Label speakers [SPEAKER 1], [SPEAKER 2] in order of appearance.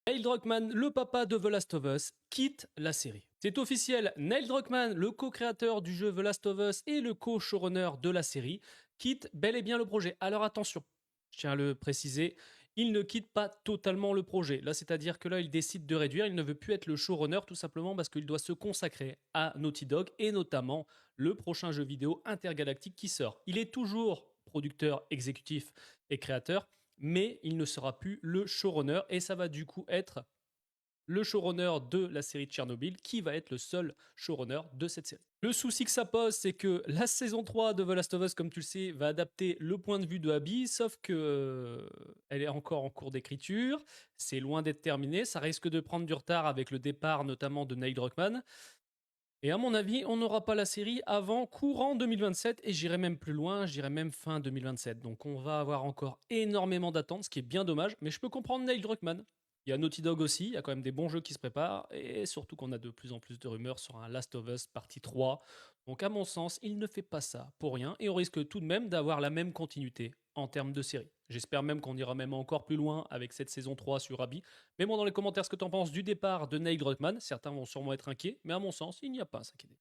[SPEAKER 1] Neil Druckmann, le papa de The Last of Us, quitte la série. C'est officiel, Neil Druckmann, le co-créateur du jeu The Last of Us et le co-showrunner de la série, quitte bel et bien le projet. Alors attention, je tiens à le préciser, il ne quitte pas totalement le projet. Là, c'est-à-dire que là, il décide de réduire, il ne veut plus être le showrunner tout simplement parce qu'il doit se consacrer à Naughty Dog et notamment le prochain jeu vidéo intergalactique qui sort. Il est toujours producteur exécutif et créateur, mais il ne sera plus le showrunner et ça va du coup être le showrunner de la série de Tchernobyl qui va être le seul showrunner de cette série. Le souci que ça pose, c'est que la saison 3 de The Last of Us, comme tu le sais, va adapter le point de vue de Abby, sauf que elle est encore en cours d'écriture, c'est loin d'être terminé, ça risque de prendre du retard avec le départ notamment de Neil Druckmann. Et à mon avis, on n'aura pas la série avant courant 2027 et j'irai même plus loin, j'irai même fin 2027. Donc on va avoir encore énormément d'attentes, ce qui est bien dommage, mais je peux comprendre Neil Druckmann. Il y a Naughty Dog aussi, il y a quand même des bons jeux qui se préparent et surtout qu'on a de plus en plus de rumeurs sur un Last of Us partie 3. Donc à mon sens, il ne fait pas ça pour rien et on risque tout de même d'avoir la même continuité en termes de série. J'espère même qu'on ira même encore plus loin avec cette saison 3 sur Abby. Mais bon, dans les commentaires, ce que tu en penses du départ de Neil Druckmann. Certains vont sûrement être inquiets, mais à mon sens, il n'y a pas à s'inquiéter.